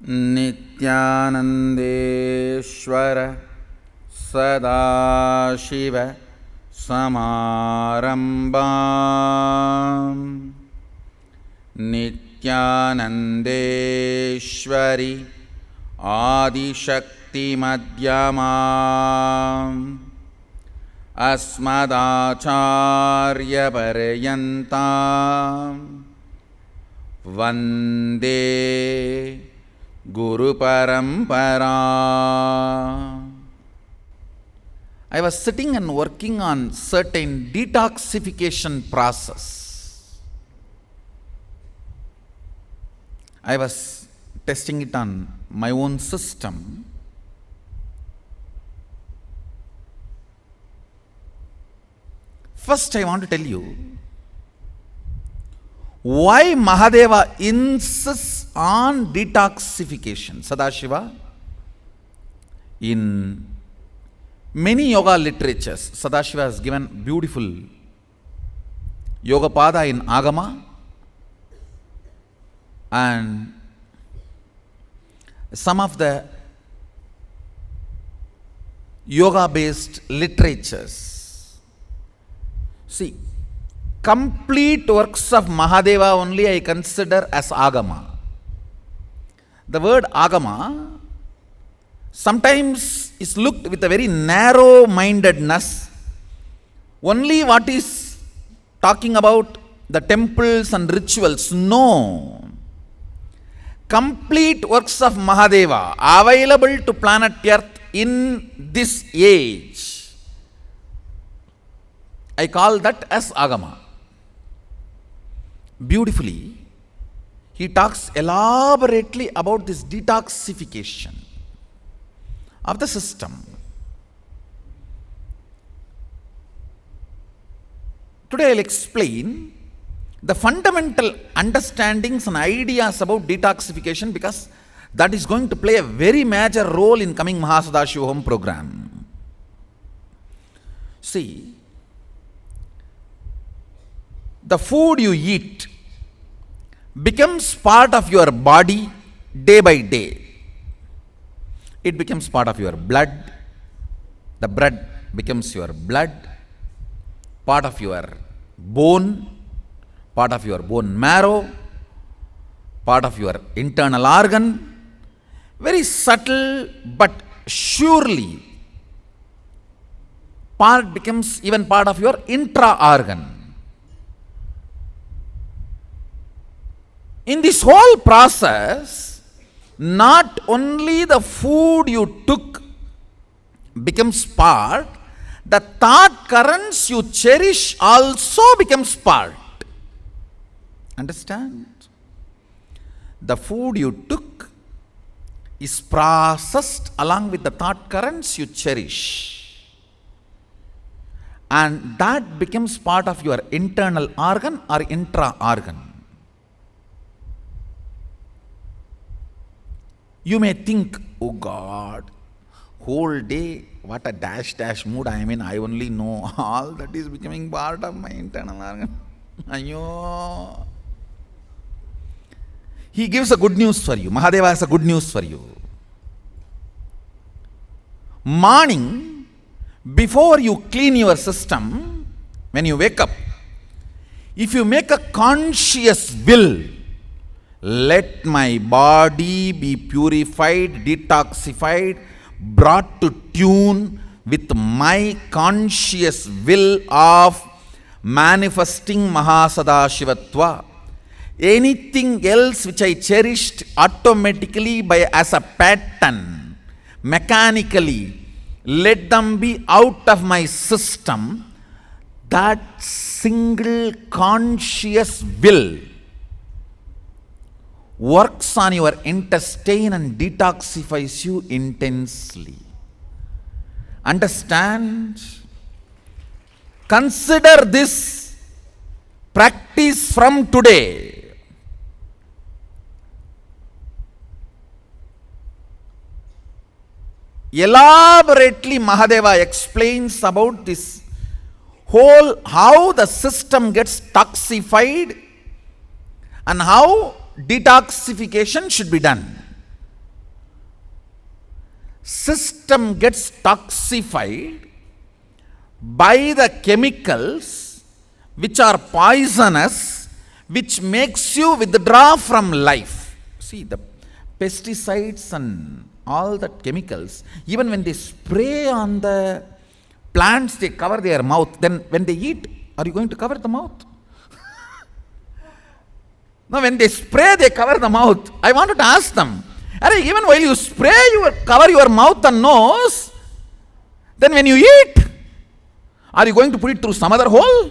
नित्यानन्देश्वर सदाशिव समारम्भां नित्यानन्देश्वरि आदिशक्तिमध्यमाम् अस्मदाचार्यपर्यन्तां वन्दे गुरुपरम्परा. I was sitting and working on certain detoxification process. I was testing it on my own system. First, I want to tell you why Mahadeva insists on detoxification. Sadashiva, in many yoga literatures, Sadashiva has given beautiful Yogapada in Agama and some of the yoga-based literatures. See, complete works of Mahadeva only I consider as Agama. The word Agama sometimes is looked with a very narrow-mindedness. Only what is talking about the temples and rituals. No. Complete works of Mahadeva available to planet Earth in this age, I call that as Agama. Beautifully, he talks elaborately about this detoxification of the system. Today I'll explain the fundamental understandings and ideas about detoxification, because that is going to play a very major role in coming Mahasadashiva Home program. See, the food you eat becomes part of your body day by day. It becomes part of your blood. The blood becomes your blood, part of your bone, part of your bone marrow, part of your internal organ. Very subtle but surely part becomes even part of your intra-organ. In this whole process, not only the food you took becomes part, the thought currents you cherish also becomes part. Understand? The food you took is processed along with the thought currents you cherish, and that becomes part of your internal organ or intra-organ. You may think, oh God, whole day, what a dash mood I am in, I only know all that is becoming part of my internal organ. Ayo. He gives a good news for you. Mahadeva has a good news for you. Morning, before you clean your system, when you wake up, if you make a conscious will, let my body be purified, detoxified, brought to tune with my conscious will of manifesting Mahasadashivatva. Anything else which I cherished automatically by as a pattern, mechanically, let them be out of my system. That single conscious will works on your intestine and detoxifies you intensely. Understand? Consider this practice from today. Elaborately, Mahadeva explains about this whole, how the system gets toxified and how detoxification should be done. system gets toxified by the chemicals which are poisonous, which makes you withdraw from life. See, the pesticides and all that chemicals, even when they spray on the plants, they cover their mouth. Then when they eat, are you going to cover the mouth? No, when they spray, they cover the mouth. I wanted to ask them, even while you spray, you cover your mouth and nose. Then when you eat, are you going to put it through some other hole?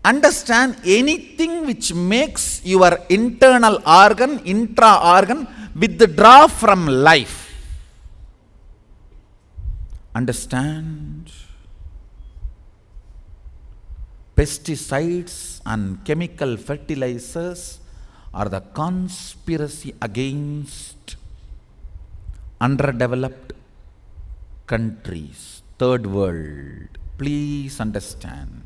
Understand, anything which makes your internal organ, intra-organ, withdraw from life. Understand? Pesticides and chemical fertilizers are the conspiracy against underdeveloped countries, third world. Please understand.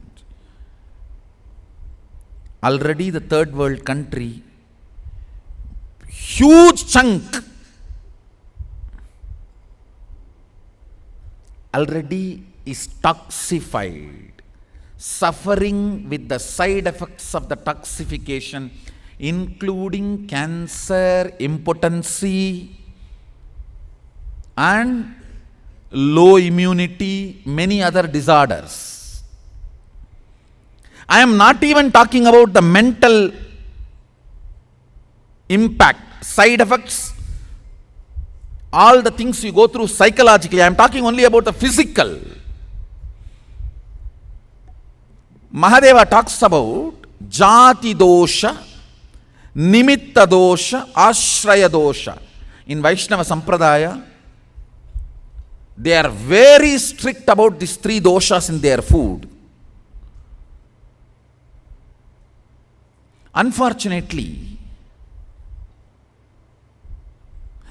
Already the third world country, huge chunk, already is toxified, suffering with the side effects of the toxification, including cancer, impotency, and low immunity, many other disorders. I am not even talking about the mental impact, side effects, all the things you go through psychologically. I am talking only about the physical. Mahadeva talks about jati dosha, nimitta dosha, ashraya dosha. In Vaishnava Sampradaya, they are very strict about these three doshas in their food. Unfortunately,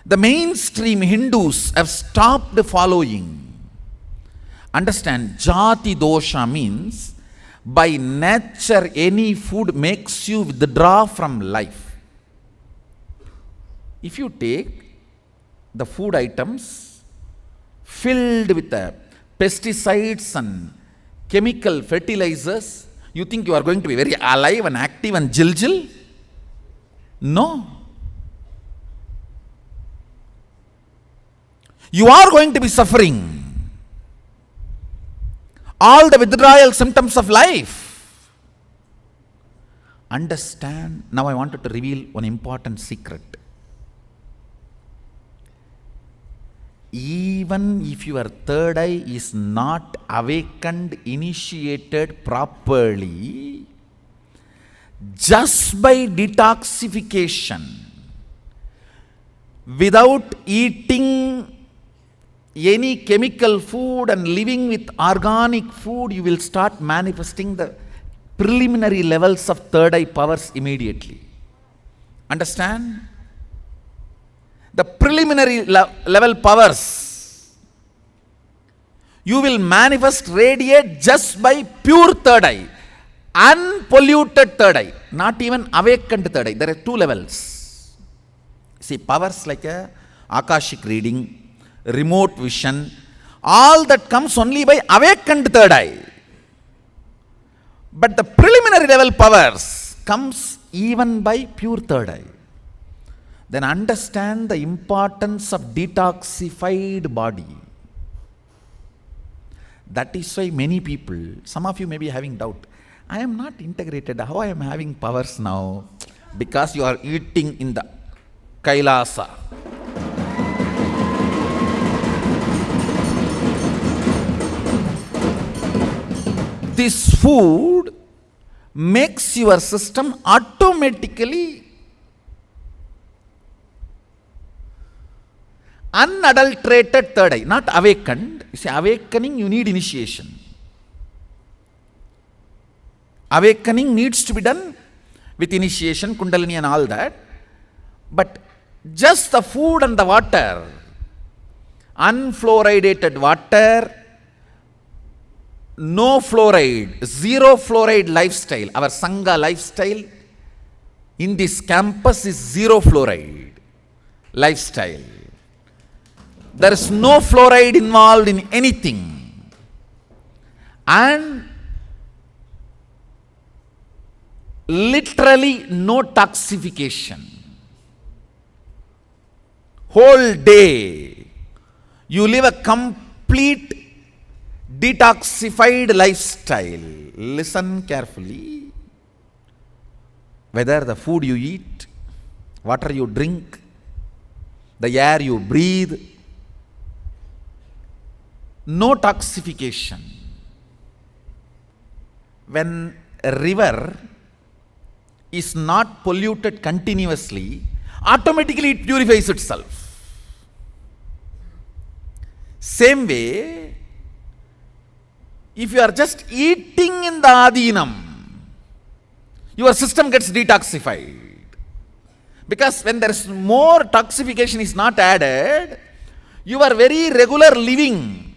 the mainstream Hindus have stopped following. Understand, jati dosha means by nature any food makes you withdraw from life. If you take the food items filled with pesticides and chemical fertilizers, you think you are going to be very alive and active and jil? No. You are going to be suffering all the withdrawal symptoms of life. Understand. Now I wanted to reveal one important secret. Even if your third eye is not awakened, initiated properly, just by detoxification, without eating any chemical food and living with organic food, you will start manifesting the preliminary levels of third eye powers immediately. Understand? The preliminary level powers you will manifest, radiate just by pure third eye, unpolluted third eye, not even awakened third eye. There are two levels. See, powers like Akashic reading, remote vision, all that comes only by awakened third eye. But the preliminary level powers comes even by pure third eye. Then understand the importance of detoxified body. That is why many people, some of you may be having doubt, I am not integrated, how I am having powers now? Because you are eating in the Kailasa. This food makes your system automatically unadulterated third eye, not awakened. You see, awakening, you need initiation. Awakening needs to be done with initiation, Kundalini and all that. But just the food and the water, unfluoridated water, no fluoride, zero fluoride lifestyle. Our Sangha lifestyle in this campus is zero fluoride lifestyle. There is no fluoride involved in anything. And literally no toxification. Whole day you live a complete detoxified lifestyle. Listen carefully. Whether the food you eat, water you drink, the air you breathe, no toxification. When a river is not polluted continuously, automatically it purifies itself. Same way, if you are just eating in the adinam, your system gets detoxified. Because when there is more toxification is not added, your very regular living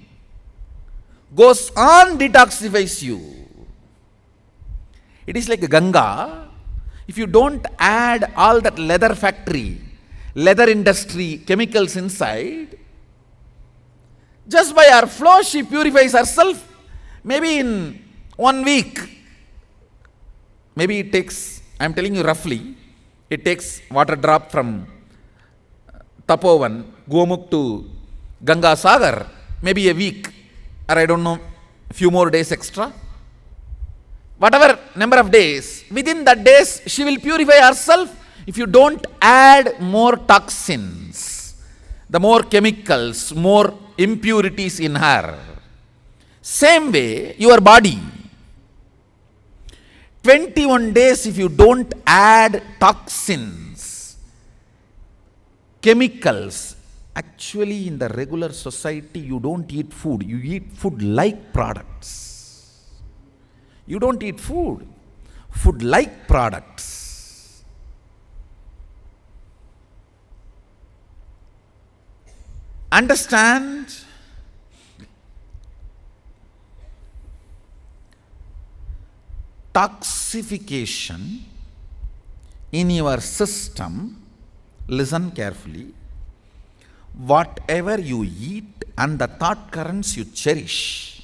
goes on detoxifies you. It is like Ganga. If you don't add all that leather factory, leather industry chemicals inside, just by her flow she purifies herself. Maybe in 1 week, maybe it takes, I am telling you roughly, it takes water drop from Tapovan, Gomukh to Ganga Sagar, maybe a week, or I don't know, a few more days extra. Whatever number of days, within that days she will purify herself. If you don't add more toxins, the more chemicals, more impurities in her. Same way, your body. 21 days if you don't add toxins, chemicals. Actually, in the regular society, you don't eat food. You eat food-like products. You don't eat food. Food-like products. Understand? Toxification in your system, listen carefully, whatever you eat and the thought currents you cherish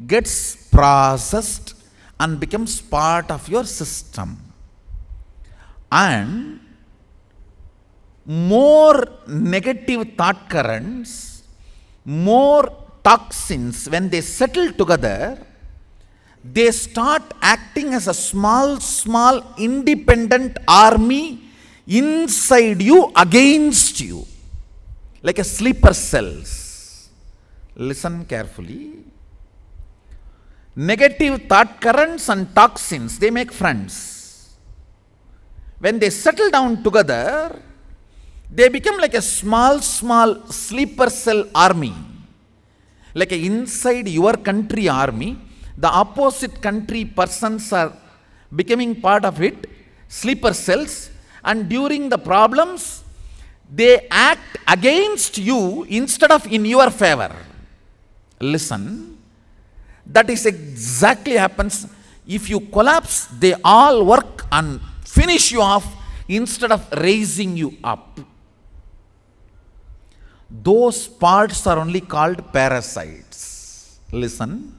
gets processed and becomes part of your system. And more negative thought currents, more toxins, when they settle together, they start acting as a small independent army inside you against you, like a sleeper cells. Listen carefully. Negative thought currents and toxins, they make friends. When they settle down together, they become like a small sleeper cell army, like a inside your country army. The opposite country persons are becoming part of it, sleeper cells, and during the problems, they act against you instead of in your favor. Listen, that is exactly happens. If you collapse, they all work and finish you off instead of raising you up. Those parts are only called parasites. Listen.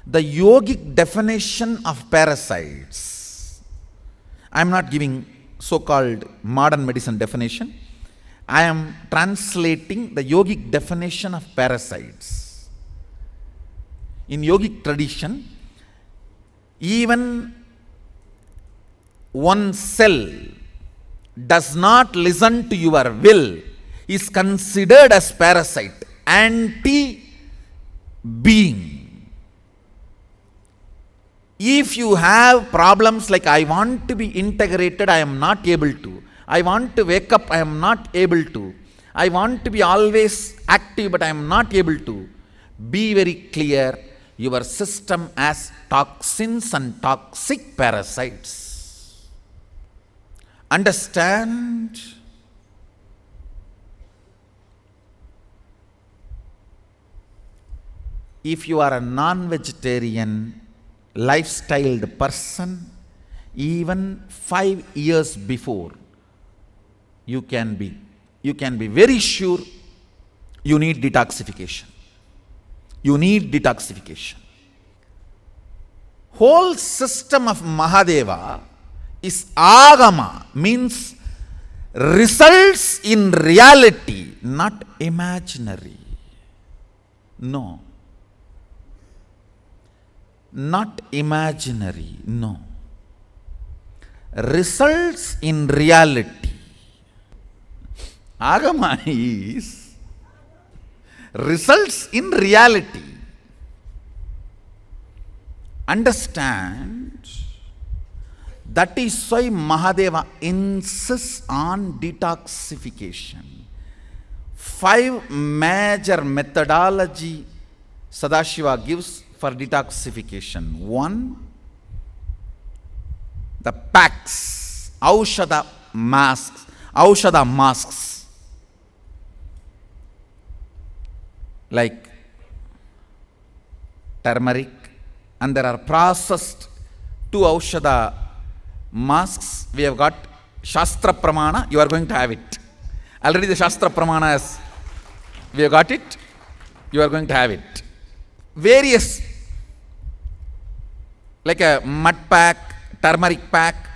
The yogic definition of parasites, I am not giving so-called modern medicine definition, I am translating the yogic definition of parasites. In yogic tradition, even one cell does not listen to your will is considered as parasite, anti-being. If you have problems like I want to be integrated, I am not able to. I want to wake up, I am not able to. I want to be always active, but I am not able to. Be very clear, your system has toxins and toxic parasites. Understand? if you are a non-vegetarian, lifestyled person, even 5 years before, you can be very sure you need detoxification. You need detoxification. Whole system of Mahadeva is agama, means results in reality, not imaginary. No. Not imaginary, no. Results in reality. Agama is results in reality. Understand? That is why Mahadeva insists on detoxification. 5 major methodology Sadashiva gives for detoxification. 1, the packs, Aushadha masks, like turmeric, and there are processed 2 Aushadha masks. We have got Shastra Pramana, you are going to have it. Already the Shastra Pramana is, we have got it, you are going to have it. Various, like a mud pack, turmeric pack,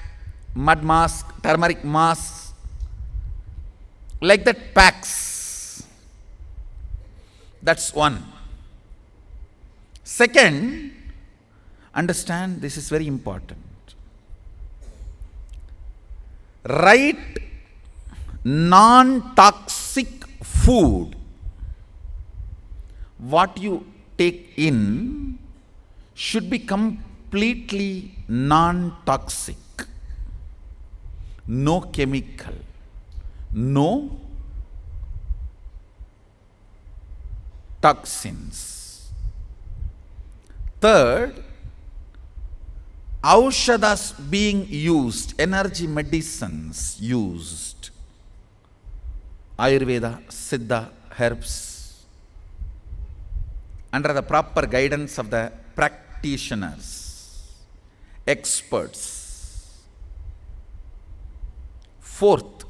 mud mask, turmeric mask, like that packs. That's 1. Second, understand, this is very important. Right non-toxic food, what you take in should be completely non-toxic. No chemical, no toxins. Third, Aushadhas being used, energy medicines used, Ayurveda, Siddha, herbs, under the proper guidance of the practitioners, experts. Fourth,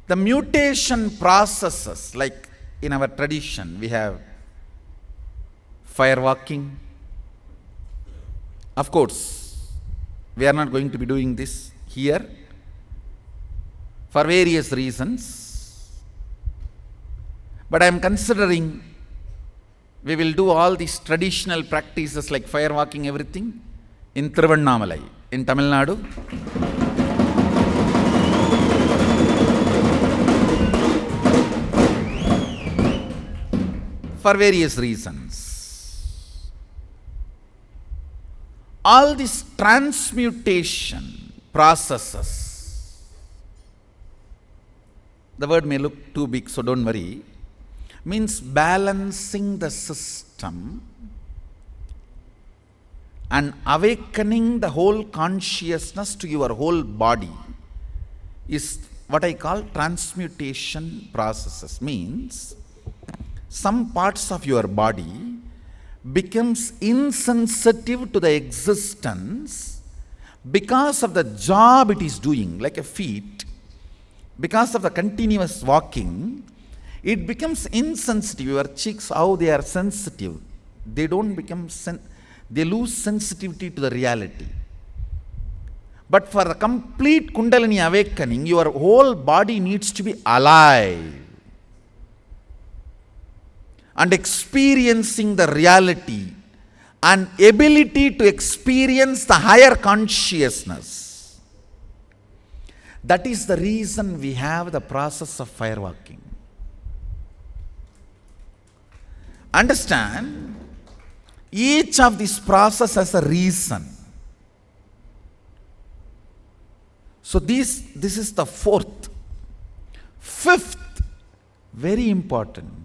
the mutation processes, like in our tradition, we have fire walking. Of course, we are not going to be doing this here for various reasons, but I am considering we will do all these traditional practices like fire walking, everything in Thiruvannamalai, in Tamil Nadu. For various reasons. All these transmutation processes, the word may look too big, so don't worry, means balancing the system and awakening the whole consciousness to your whole body is what I call transmutation processes. Means some parts of your body becomes insensitive to the existence because of the job it is doing, like a feet, because of the continuous walking, it becomes insensitive. Your cheeks, how they are sensitive, they don't become, they lose sensitivity to the reality. But for the complete Kundalini awakening, your whole body needs to be alive and experiencing the reality and ability to experience the higher consciousness. That is the reason we have the process of fire walking. Understand, each of these process has a reason. So this is the 4th. 5th, very important.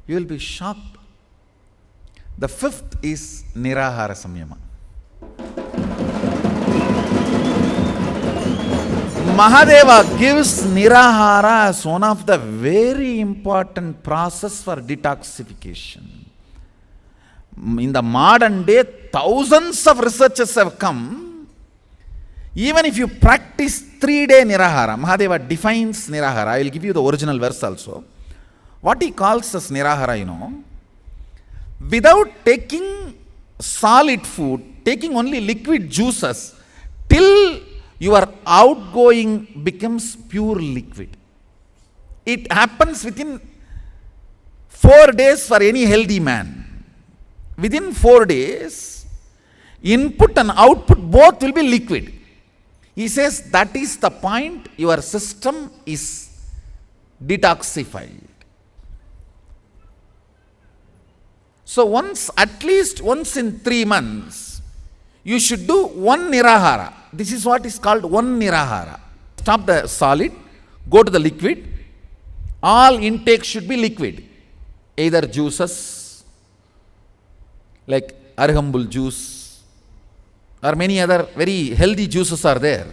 You will be shocked. The 5th is Nirahara Samyama. Mahadeva gives Nirahara as one of the very important process for detoxification. In the modern day, thousands of researchers have come. Even if you practice 3-day Nirahara, Mahadeva defines Nirahara. I will give you the original verse also. What he calls as Nirahara, without taking solid food, taking only liquid juices, till your outgoing becomes pure liquid. It happens within 4 days for any healthy man. Within 4 days, input and output both will be liquid. He says that is the point your system is detoxified. So at least once in 3 months, you should do one Nirahara. This is what is called one Nirahara. Stop the solid, go to the liquid. All intake should be liquid. Either juices, like arhambul juice, or many other very healthy juices are there.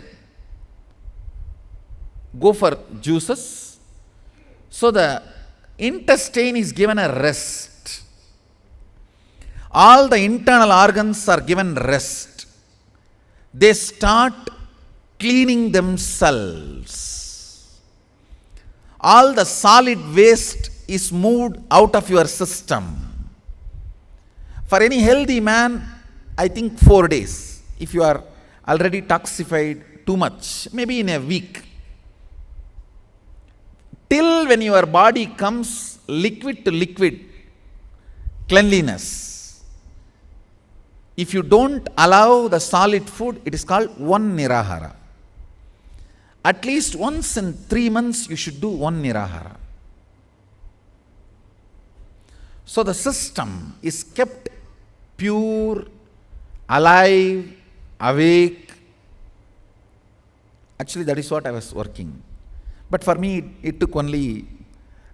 Go for juices. So the intestine is given a rest. All the internal organs are given rest. They start cleaning themselves. All the solid waste is moved out of your system. For any healthy man, I think 4 days. If you are already toxified too much, maybe in a week. Till when your body comes liquid to liquid cleanliness. If you don't allow the solid food, it is called one Nirahara. At least once in 3 months, you should do one Nirahara. So the system is kept pure, alive, awake. Actually, that is what I was working. But for me, it took only,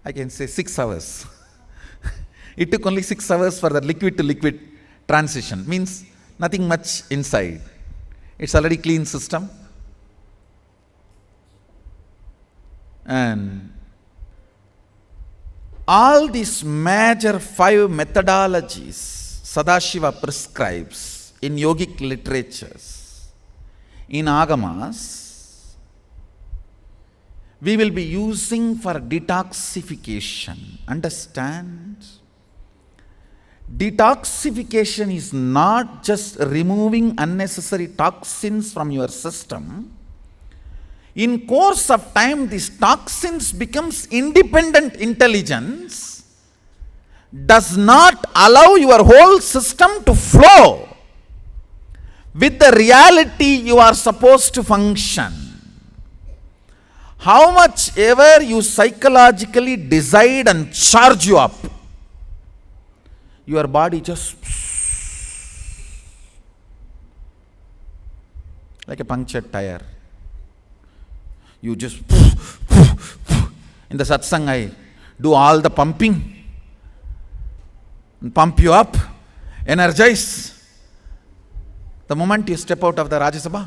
I can say, 6 hours. It took only 6 hours for the liquid to liquid transition. Means nothing much inside. It's already clean system. And all these major 5 methodologies Sadashiva prescribes in yogic literatures, in agamas, we will be using for detoxification. Understand? Detoxification is not just removing unnecessary toxins from your system. In course of time, these toxins becomes independent intelligence, does not allow your whole system to flow with the reality you are supposed to function. How much ever you psychologically decide and charge you up, your body just like a punctured tire. You just in the satsang I do all the pumping and pump you up, energize. The moment you step out of the Rajya Sabha,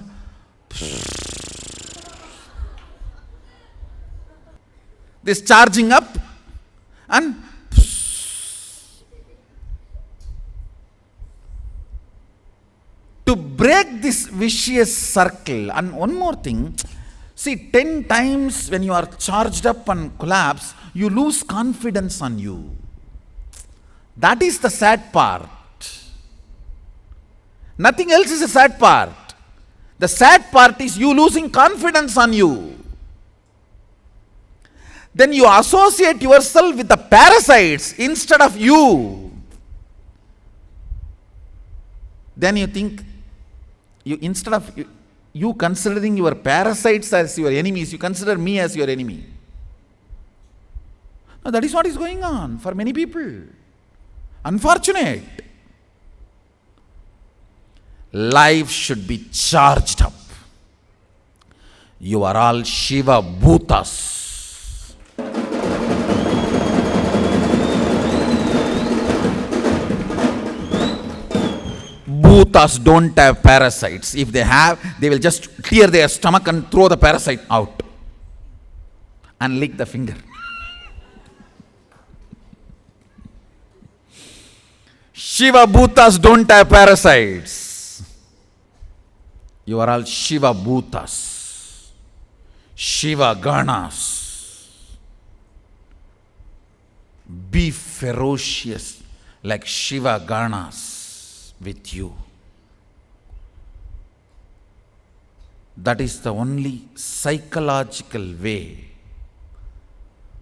this charging up and to break this vicious circle. And one more thing, see, 10 times when you are charged up and collapse, you lose confidence on you. That is the sad part. Nothing else is a sad part. The sad part is you losing confidence on you. Then you associate yourself with the parasites instead of you. Then you think, instead of you considering your parasites as your enemies, you consider me as your enemy. Now that is what is going on for many people. Unfortunate. Life should be charged up. You are all Shiva Bhutas. Bhutas don't have parasites. If they have, they will just clear their stomach and throw the parasite out and lick the finger. Shiva Bhutas don't have parasites. You are all Shiva Bhutas, Shiva Ganas. Be ferocious like Shiva Ganas with you. That is the only psychological way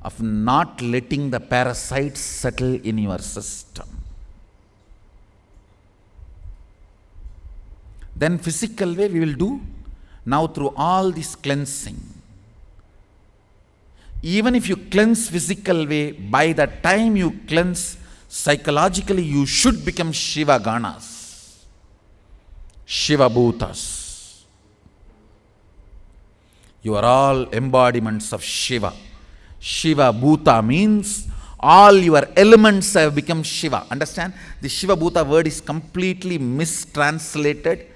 of not letting the parasites settle in your system. Then physical way we will do now through all this cleansing. Even if you cleanse physical way, by the time you cleanse psychologically, you should become Shiva Ganas, Shiva Bhutas. You are all embodiments of Shiva. Shiva Bhuta means all your elements have become Shiva. Understand? The Shiva Bhuta word is completely mistranslated,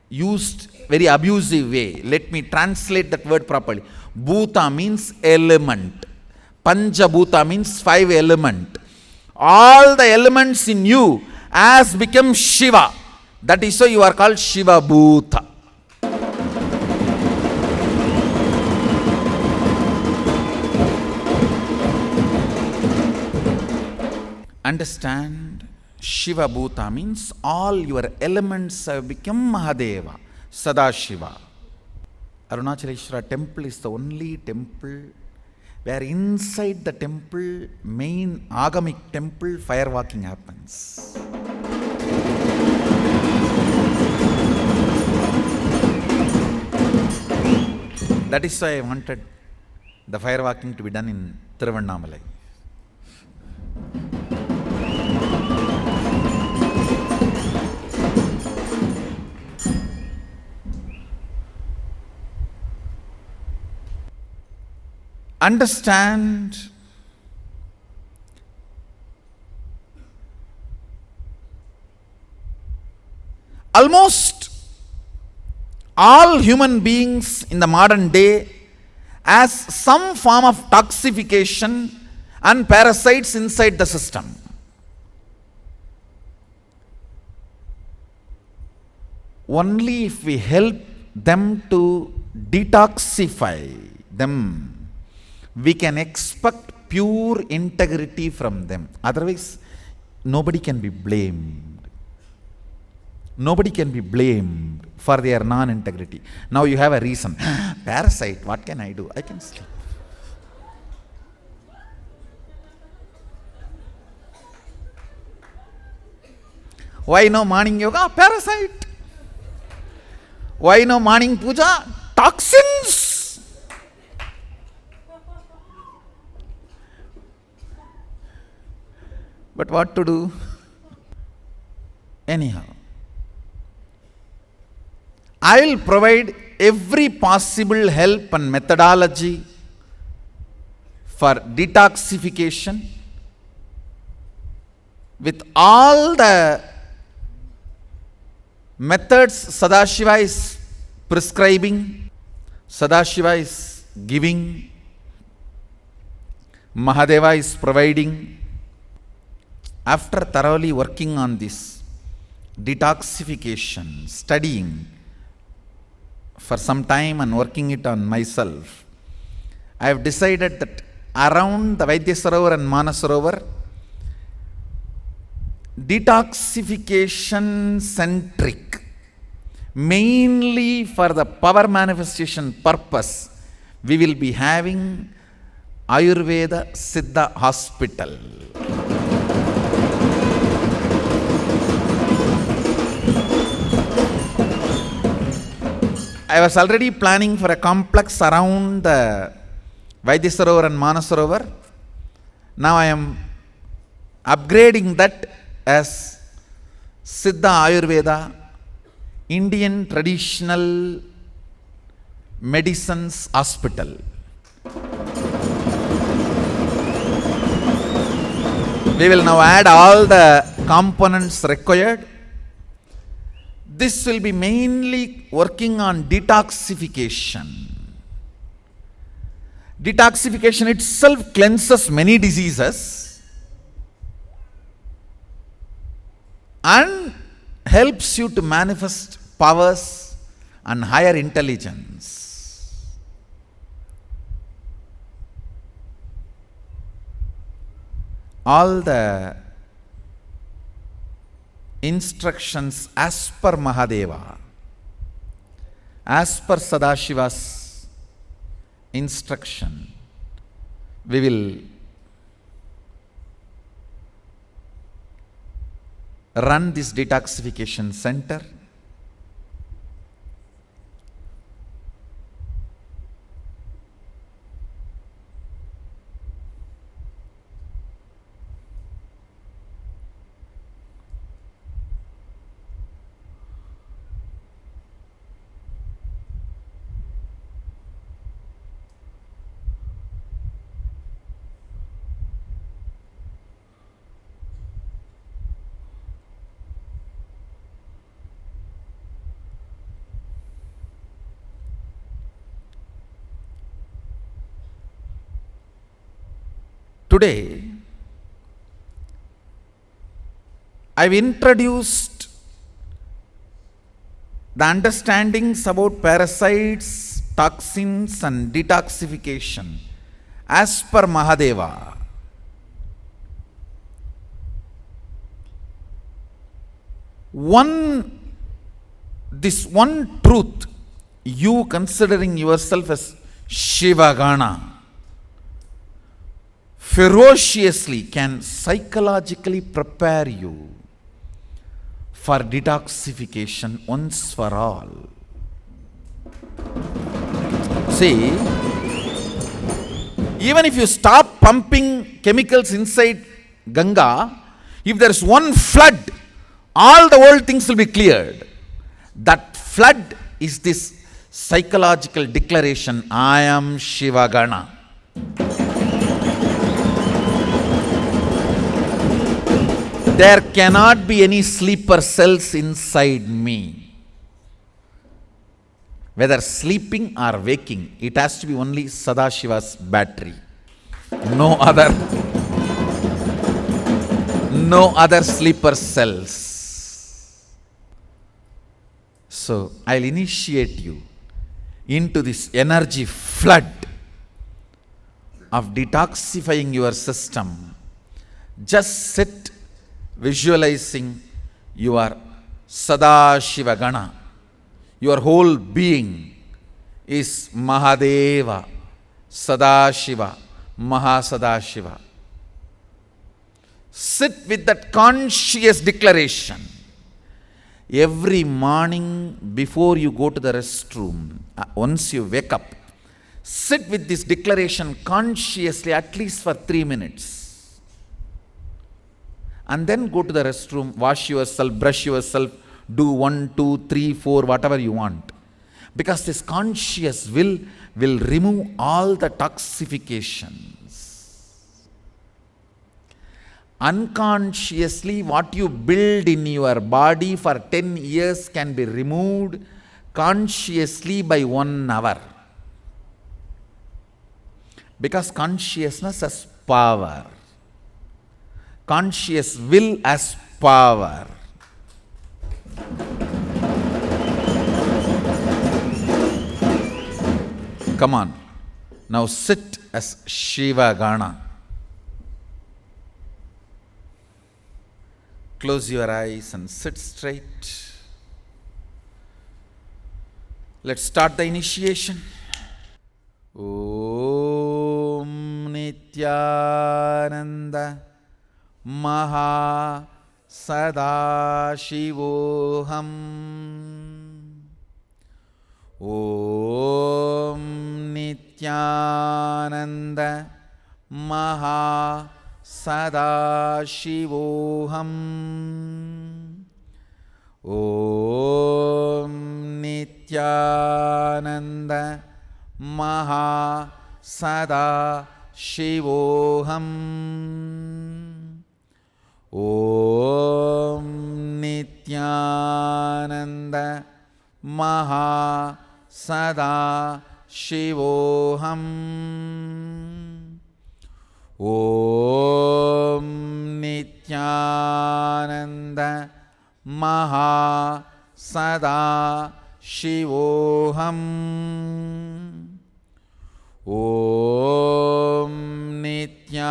used very abusive way. Let me translate that word properly. Bhuta means element. Panja Bhuta means 5 element. All the elements in you has become Shiva. That is why you are called Shiva Bhuta. Understand, Shiva Bhuta means all your elements have become Mahadeva, Sadashiva. Arunachaleshwara temple is the only temple where inside the temple, main agamic temple, firewalking happens. That is why I wanted the firewalking to be done in Thiruvannamalai. Understand, almost all human beings in the modern day has some form of toxification and parasites inside the system. Only if we help them to detoxify them, we can expect pure integrity from them. Otherwise, nobody can be blamed. Nobody can be blamed for their non-integrity. Now you have a reason. Parasite, what can I do? I can sleep. Why no morning yoga? Parasite. Why no morning puja? Toxins. But what to do? Anyhow, I will provide every possible help and methodology for detoxification with all the methods Sadashiva is prescribing, Sadashiva is giving, Mahadeva is providing. After thoroughly working on this detoxification, studying for some time and working it on myself, I have decided that around the Vaidyasarovar and Manasarovar, detoxification centric, mainly for the power manifestation purpose, we will be having Ayurveda Siddha Hospital. I was already planning for a complex around the Vaidyasarovar and Manasarovar. Now I am upgrading that as Siddha Ayurveda, Indian Traditional Medicines Hospital. We will now add all the components required. This will be mainly working on detoxification. Detoxification itself cleanses many diseases. and helps you to manifest powers and higher intelligence. All the instructions as per Mahadeva, as per Sadashiva's instruction, we will run this detoxification center. Today, I've introduced the understandings about parasites, toxins, and detoxification as per Mahadeva. This one truth, you considering yourself as Shivagana, ferociously can psychologically prepare you for detoxification once for all. See, even if you stop pumping chemicals inside Ganga, if there is one flood, all the old things will be cleared. That flood is this psychological declaration, I am Shivagana. There cannot be any sleeper cells inside me. Whether sleeping or waking, it has to be only Sadashiva's battery. No other sleeper cells. So I'll initiate you into this energy flood of detoxifying your system. Just sit visualizing your Sadashivagana. Your whole being is Mahadeva, Sadashiva, Mahasadashiva. Sit with that conscious declaration. Every morning before you go to the restroom, once you wake up, sit with this declaration consciously at least for 3 minutes. And then go to the restroom, wash yourself, brush yourself, do 1, 2, 3, 4, whatever you want. Because this conscious will remove all the toxifications. Unconsciously, what you build in your body for 10 years can be removed consciously by 1 hour. Because consciousness has power. Conscious will as power. Come on. Now sit as Shivagana. Close your eyes and sit straight. Let's start the initiation. Om Nityananda Maha Sadashivoham. Om Nityananda Maha Sadashivoham. Om Nityananda Maha Sadashivoham. Om Nityananda Maha Sadashivoham. Om Nityananda शिवोऽहम् ॐ नित्यानन्द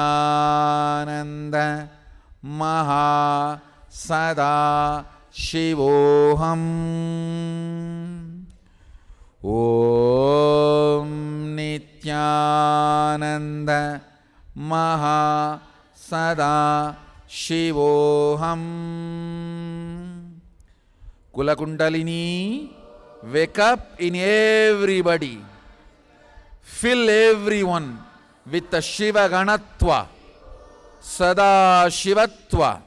महा सदा शिवोऽहम् ॐ नित्यानन्द महा सदा शिवोऽहम्. Kulakundalini, wake up in everybody. Fill everyone with the Shiva Ganatva, Sada Shivatva.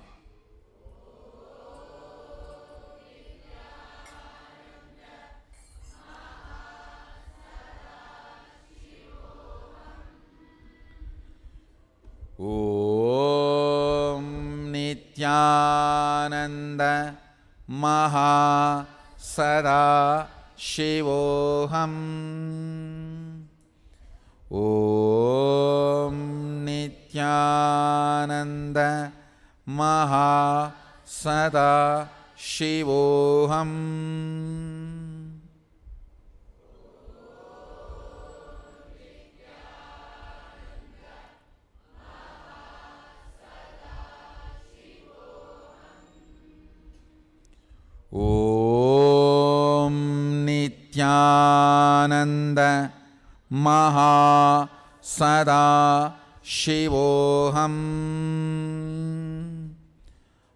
Om Nityananda Maha Sada Shivoham. Om Nityananda Maha Sada Shivoham. Om Nityananda Maha Sada Shivoham.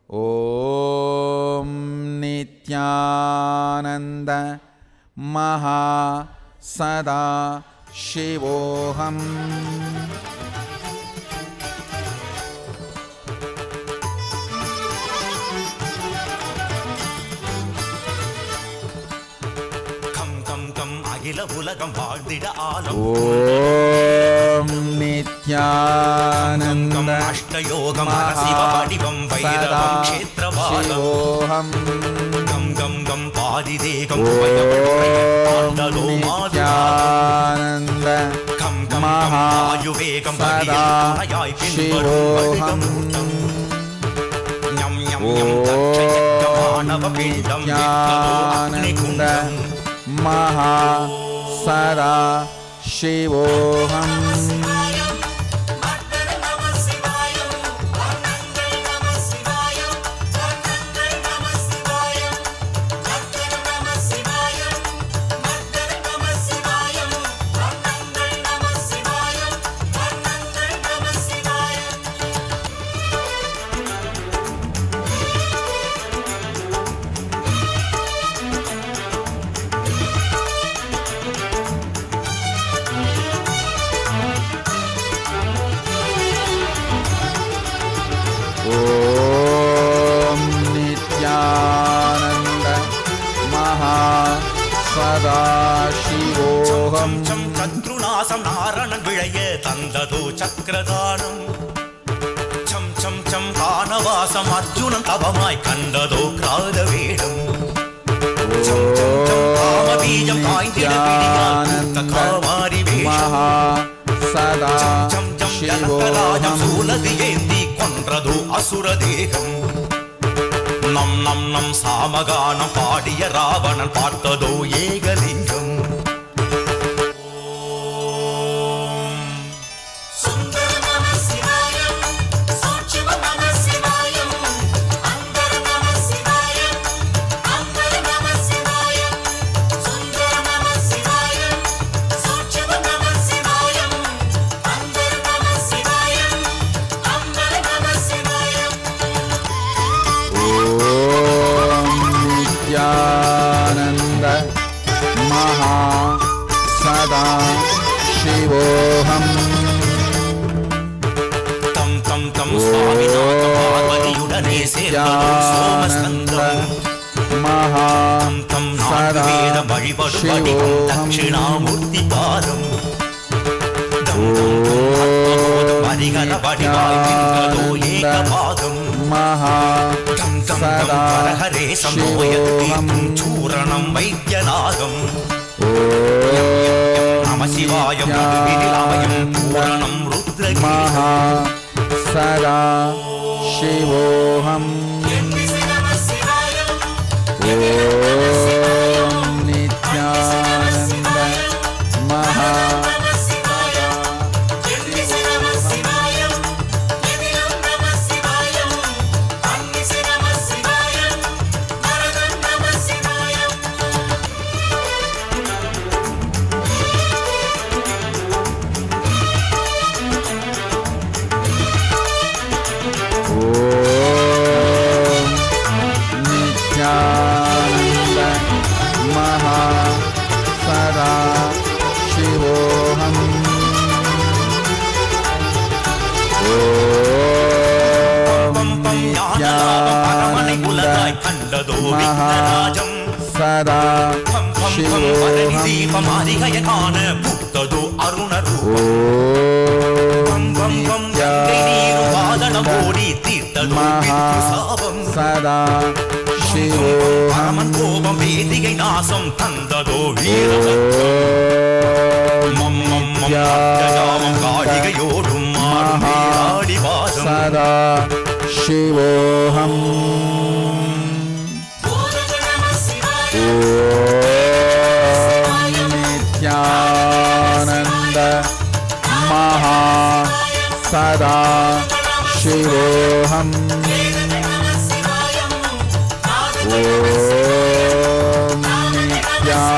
Om Nityananda Maha Sada Shivoham. உலகம் வாழ்ந்திட ஆலம். ஓம் நித்யானந்த அஷ்டயோகம் சிவ வடிவம் வைரவம் க்ஷேத்ரவாதம் கம் கம் கம் பாதிதேகம் ஆண்டலோ நித்யானந்த கம் கம் ஆயுவேகம் பரியாய் பின்வரும் ஞம் ஞம் ஞம் தட்சயக்கமானவ பிண்டம் Nityananda Maha Sada Shivoham. Om Nityananda Maha Sada Shivoham. சத்ருநாசம் Naranan விழைய தந்ததோ சக்கரதானம் some some some பானவாசம் Arjunan தவமாய் கண்டதோ கிராத வேடம் சம் சம் சம் காமபீஜம் காய்ந்திட பிடியான் காமாரி வேஷம் சதா சம் சம் ஜனகராஜம் சூலதி ஏந்தி கொன்றதோ அசுர தேகம் நம் நம் நம் சாமகானம் பாடிய Ravanan பார்த்ததோ ஏகலிங்கம். Nityananda Maha Sada Shivoham. தம் தம் தம் சுவாமிநாத பார்வதியுடனே சேர்ந்ததோ சோமஸ்கந்தம் Maha தம் நான்கு வேத வழிபடும் வடிவம் தட்சிணாமூர்த்தி பாதம் தம் தம் தம் ஆத்மபோதம் ஹரிஹர வடிவாய் நின்றதோ ஏகபாதம் Maha தம் தம் தம் ஹரஹரே சமோயத் தீர்க்கும் சூரணம் வைத்தியநாதம் நம சிவாயம் மதுவிதிலாமயம் பூரணம் ருத்ரகீதம் Maha Sada Shivoham. Om Nityananda சதா சிவோகம் தீபமாரிகைய காண புத்ததோ அருணரூபம் ஓடி தீர்த்ததோ சாபம் சதா சிவோகம் கோபம் வேதிகை நாசம் தந்ததோ வீரமம் காளிகையோடும் ஆடி வாசம் சதா சிவோகம் நித்யானந்த மகா சதா சிவோகம்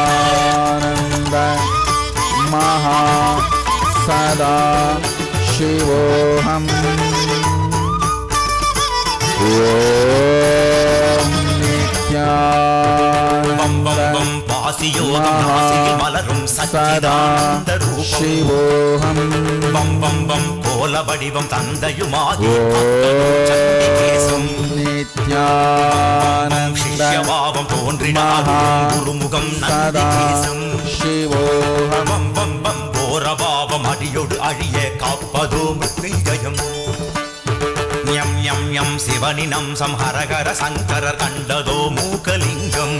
நித்யானந்த மகா சதா சிவோகம் மலரும் சச்சிதானந்த சிவோகம் கோல வடிவம் தந்தையுமாகி நித்யானந்தம் தோன்றினாருமுகம் நந்திகேசம் சிவோகம் கோரபாவம் அடியோடு அழிய காப்பதோ மிருத்யுஞ்சயம் யம் யம் யம் சிவனினம் சம்ஹரகர சங்கரர் கண்டதோ மூகலிங்கம்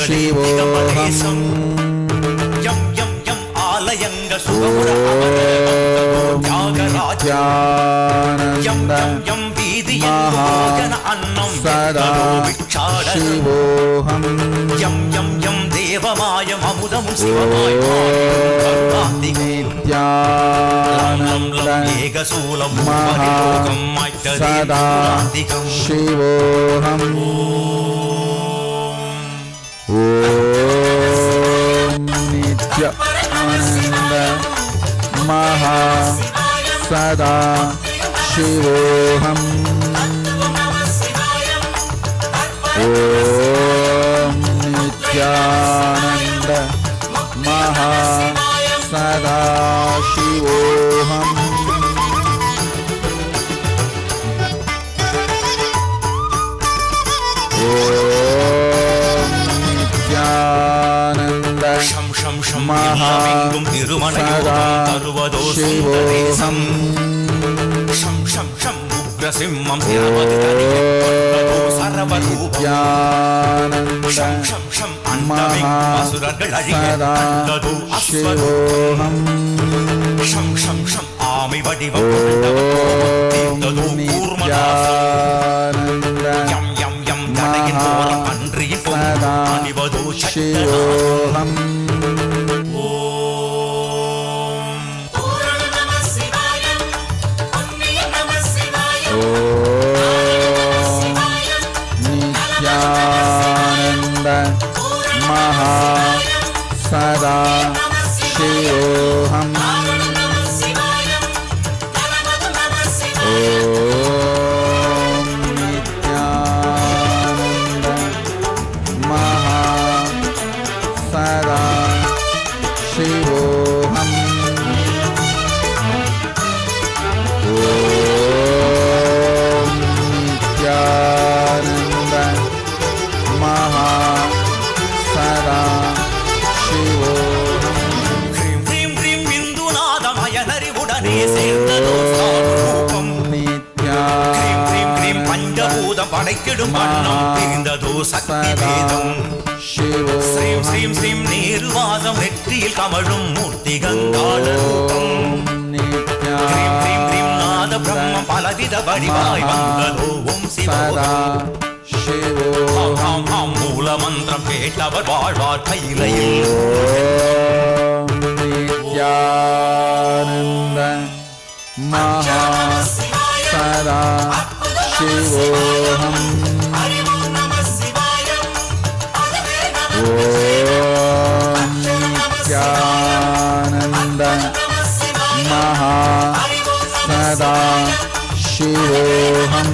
சிவோகம் யம் யம் யம் ஆலயங்க சுகமுட தியாகராஜ யம் யம் யம் வீதியன் அன்னம் சதா சிவோகம் யம் யம் யம் தேவமாயம் அமுதமும் சிவமாயம் நித்யானந்த ஏகசூலம் மகா சதா சிவோகம் நித்யானந்த மகா சதா சிவோகம் நித்யானந்த மகா சதா சிவோகம் நித்யானந்த மகா சதா சிவோகம் உக்ரசிம்மம் நித்யானந்த மகா சதா சிவோகம் ஆமை வடிவம் நித்யானந்த மகா சதா சிவோகம் நித்யானந்த மகா சதா சிவோகம் நித்யானந்த மகா சதா சிவோகம் நித்யானந்த மகா சதா சிவோகம் பஞ்சபூதம் படைக்கிடும் வண்ணம் பிரிந்ததோ சக்தி வேதம் ஸ்ரீம் ஸ்ரீம் ஸ்ரீம் நீர்வாதம் நெற்றியில் கமழும் மூர்த்தி கங்காள ரூபம் நாத பிரம்மம் பலவித வடிவாய் வந்ததோ சதா சிவோஹம் ஹம் ஹம் மூல மந்திரம் கேட்டவர் வாழ்வார் கையிலையில் ஓம் நித்யானந்த மகா சதா சிவோஹம் ஓம் நித்யானந்த மகா சதா சிவோஹம்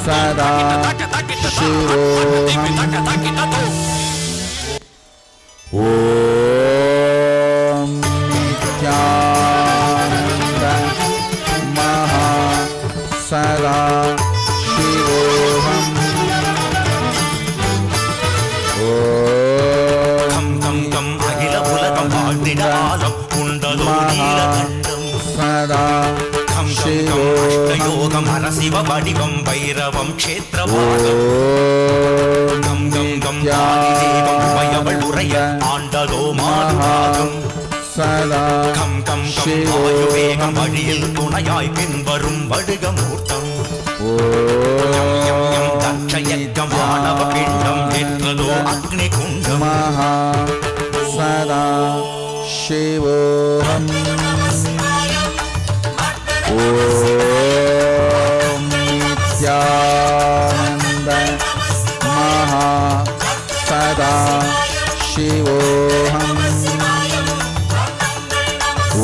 சதா ஓம் நித்யானந்த மகா சதா சிவோஹம் கம் கம் கம் அகில உலகம் வாழ்ந்திட ஆலம் உண்டதோ நீலகண்டம் சதா கம் கம் கம் அஷ்டயோகம் அரசிவ வடிவம் பைரவம் க்ஷேத்திரவாதம் கம் கம் கம் ஆதிதேவம் உமையவள் உரைய ஆண்டதோ மாதுபாகம் சதா கம் கம் கம் வாயுவேகம் வழியில் துணையாய் பின்வரும் வடுகமூர்த்தம் தட்சயக்கம் ஆணவ பிண்டம் ஏற்றதோ அக்னி குண்டம் மகா சதா சிவோஹம் ஓம் நித்யானந்த மகா சதா சிவோஹம்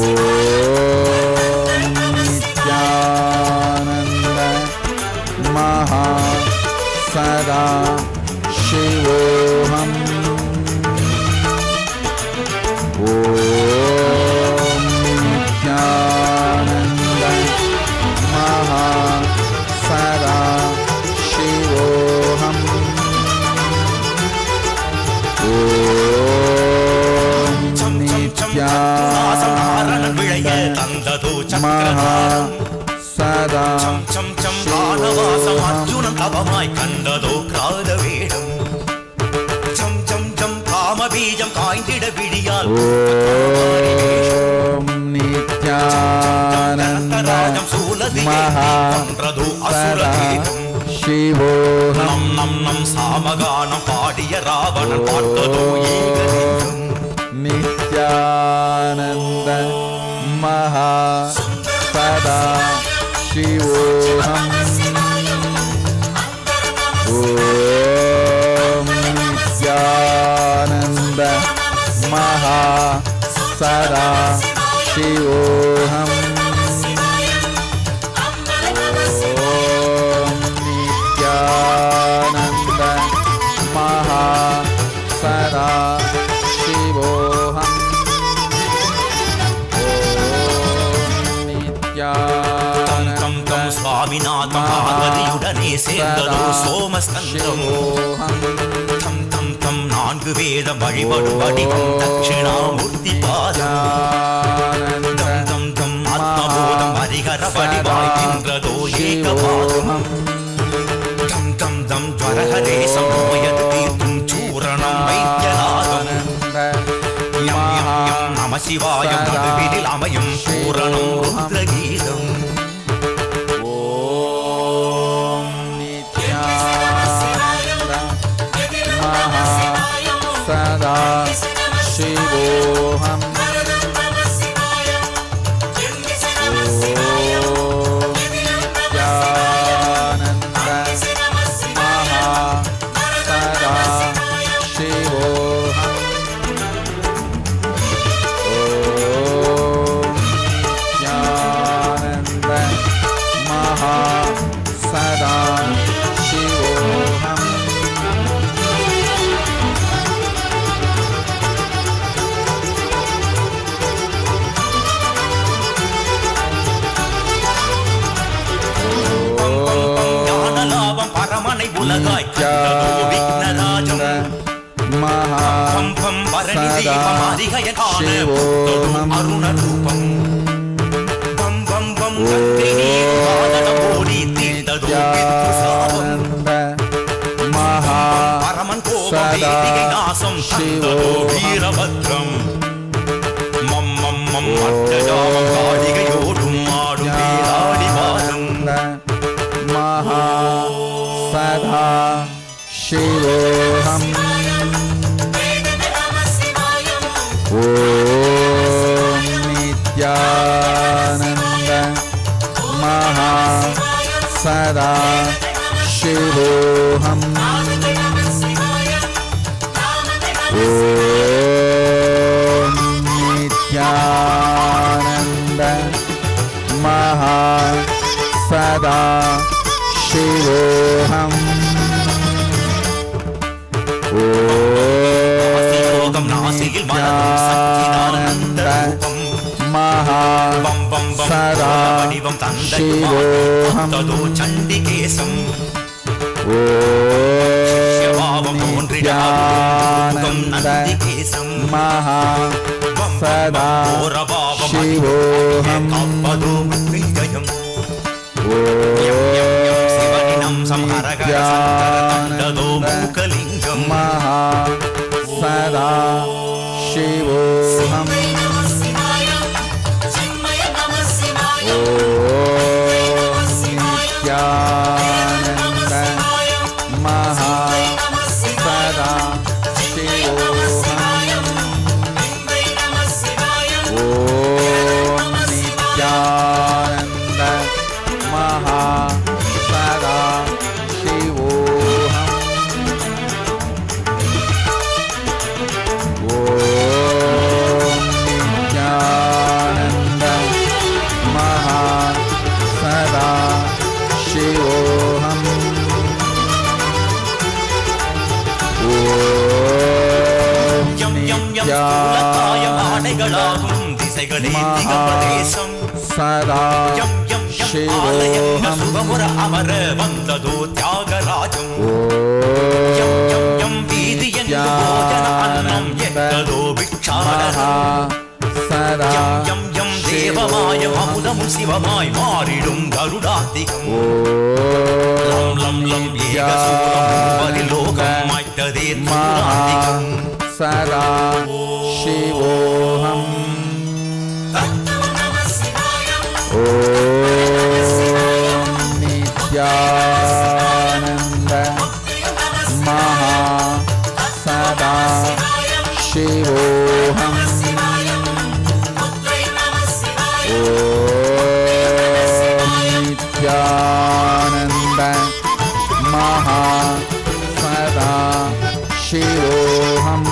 ஓம் நித்யானந்த மகா சதா சிவோஹம் ஓம் நித்யானந்த மகா சதா சிவோஹம் ஓம் சம் சம் சம் வாசம் ஆரணன் விழைய தந்ததோ மகா சக்கரதாரம் சதா சம் சம் சம் வானவாசம் அர்ஜுனன் தவமாய் கண்டதோ கிராத வேடம் சம் சம் சம் காமபீஜம் காய்ந்திட விழியால் ஓம் நித்யானந்த ராஜம் சூலதி மகா கொன்றதோ சதா அசுரகீதம் சிவோஹம் நம் நம் நம் சாமகானம் பாடிய ராவணன் பார்த்ததோ ஏகலிங்கம் நித்யானந்த மகா சதா சிவோஹம் ஓம் நித்யானந்த மகா சதா சிவோஹம் ஓம் நித்யானந்த மகா சதா சிவோஹம் ஓம் தம் தம் தம் சுவாமிநாதம் பார்வதியுடனே சேர்ந்ததோ சோமஸ்கந்தம் தம் தம் தம் நான்கு வேதம் வழிபடும் வடிவம் தட்சிணாமூர்த்தி பாதம் தம் தம் தம் ஆத்மபோதம் ஹரிஹர வடிவாய் நின்றதோ ஏகபாதம் தம் தம் தம் ஜ்வரஹரேசம் நோயது தீர்க்கும் சூரணம் வைத்தியநாதம் யம் யம் யம் நம சிவாயம் நடுவினில் அமையும் பூரணம் ருத்ரகீதம் ஓம் நித்யானந்த மகா சதா சிவோஹம் ஓம் நித்யானந்த மகா சதா சிவோஹம் ஓம் நித்யானந்த மகா சதா சிவோஹம் ஞானலாபம் பரமனை உலகாய் கண்டதோ விக்னராஜம் மகா பம் பம் பரணி சதா தீபம் அதிகய காண சிவோஹம் அருண ரூபம் பம் பம் பம் கத்தினி பாதடம் ஓடி தீண்டதோ பித்ருசாபம் நித்யானந்த மகா பரமன் கோபம் சதா வேதிகை நாச விலாசம் தந்ததோ வீரபத்ரம் மம் மம் மம் அட்டஜாமம் காளிகையோடும் ஆடும் வேலாடி வாரம் மகா சதா சிவோஹம் ஓம் நித்யானந்த மகா சதா சிவோஹம் ஓம் நித்யானந்த மகா சதா சிவோஹம் யோகம் நாசியில் மனதும் சச்சிதானந்த ரூபம் மகா சதா வடிவம் சிவோஹம் தந்ததோ சண்டிகேசம் ஓம் நித்யானந்த மகா சதா சிவோஹம் காப்பதோ விஜயம் தந்ததோ மூகலிங்கம் மகா சதா சிவோஹம் ஓம் நித்யானந்த மகா சதா சிவோஹம் ஓம் நித்யானந்த மகா சதா சிவோஹம் ஓம் நித்யானந்த மகா சதா சிவோஹம் ஓம் யம் யம் யம் ஸ்தூலகாயம் ஆடைகளாகும் திசைகளே திகழ்பிரதேசம் சதா யம் யம் யம் ஆலயங்கள் சுகமுற அமர வந்ததோ தியாகராஜம் யம் யம் யம் வீதி என்று போஜன அன்னம் எட்டதோ பிக்ஷாடனம் மகா சதா யம் யம் யம் தேவமாயம் அமுதமும் சிவமாய் மாறிடும் கருடாந்திகம் லம் லம் லம் ஏகசூரம் பரிலோகம் மாய்த்ததே மகா துராந்திகம் சதா சிவோஹம் ஓம் நித்யானந்த மகா சதா சிவோஹம் ஓம் நித்யானந்த மகா சதா சிவோஹம்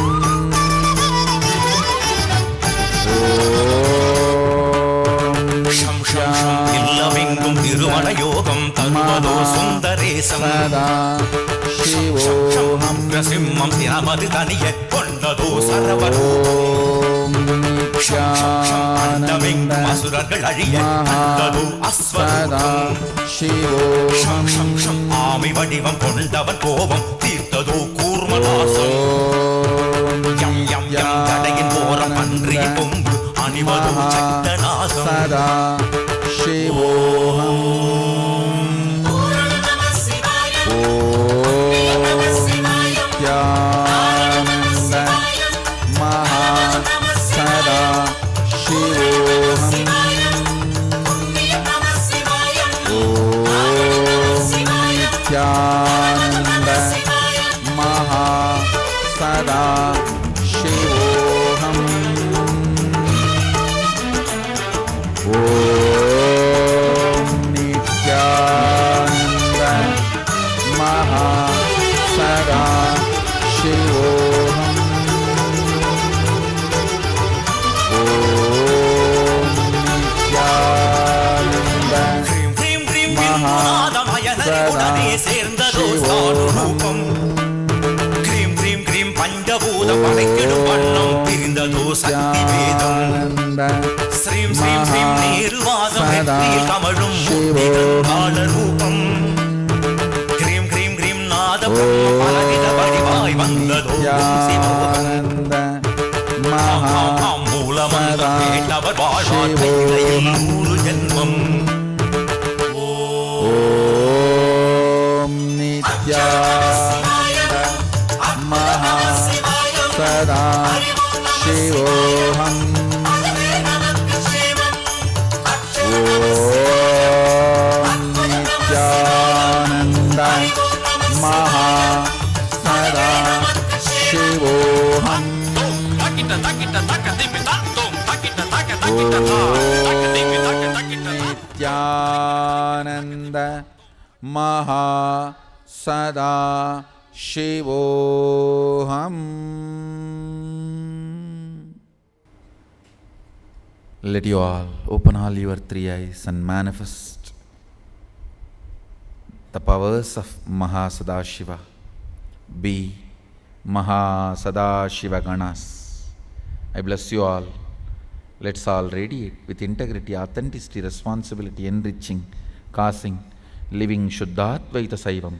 ஷம் ஷம் ஷம் இல்லமெங்கும் திருமண யோகம் தருவதோ சுந்தரேசம் சதா ஷம் ஷம் ஷம் சிவோஹம் சிம்மம் தினமது தனிய கொண்டதோ சரவரூபம் ஓம் ஷம் ஷம் ஷம் அண்டமெங்கும் நித்யானந்த அசுரர்கள் அழிய மகா கண்டதோ சதா அஸ்வரூபம் ஷம் சிவோஹம் ஷம் ஷம் ஆமி வடிவம் கொண்டவன் கோபம் தீர்த்ததோ கூர்மநாசம் யம் யம் யம் தடையின் போரம் பன்றியின் கொம்பு அணிவதோ சட்டநாசம் சதா சிவோஹம் ஓம் நித்யானந்த மகா சதா சிவோஹம் ஓம் நித்யானந்த மகா சதா சிவோஹம் ஓம் நித்யானந்த மகா சதா சிவோஹம் ஓம் நித்யானந்த க்ரீம் க்ரீம் க்ரீம் மகா உடனே சேர்ந்ததோ சானுரூபம் க்ரீம் க்ரீம் க்ரீம் பஞ்சபூதம் படைக்கிடும் வண்ணம் பிரிந்ததோ சக்தி வேதம் நித்யானந்த ஸ்ரீம் ஸ்ரீம் ஸ்ரீம் நீர்வாதம் சதா நெற்றியில் கமழும் சிவோஹம் கால ரூபம் க்ரீம் க்ரீம் க்ரீம் நாத பிரம்ம பலவித வடிவாய் வந்ததோ சிவோகம் நித்யானந்த மகா மூலமந்த சதா கேட்டவர் வாழ்வார் கையிலையில் 100 ஜென்மம் ஓம் நித்யானந்த மகா Shivoham. Om Nityananda Maha Sada Shivoham. Nityananda Maha Sada Shivoham. Let you all open all your three eyes and manifest the powers of Mahasadashiva. Be Mahasadashiva Ganas. I bless you all. Let's all radiate with integrity, authenticity, responsibility, enriching, causing, living Shuddhadvaita Saivam.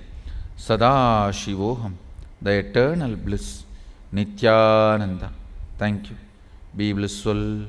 Sada Shivoham, the eternal bliss, Nityananda. Thank you. Be blissful.